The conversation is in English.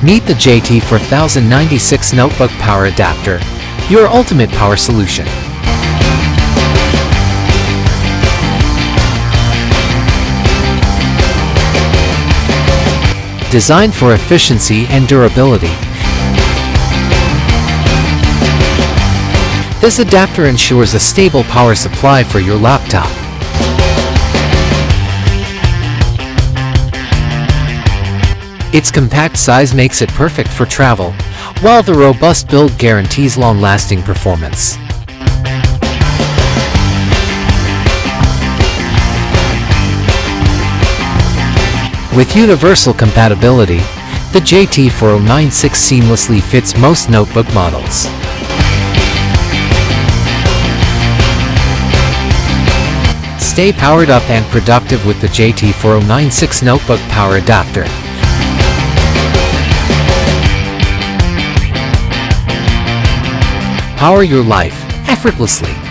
Meet the JT-4096 Notebook Power Adapter, your ultimate power solution. Designed for efficiency and durability, this adapter ensures a stable power supply for your laptop. Its compact size makes it perfect for travel, while the robust build guarantees long-lasting performance. With universal compatibility, the JT-4096 seamlessly fits most notebook models. Stay powered up and productive with the JT-4096 Notebook Power Adapter. Power your life effortlessly.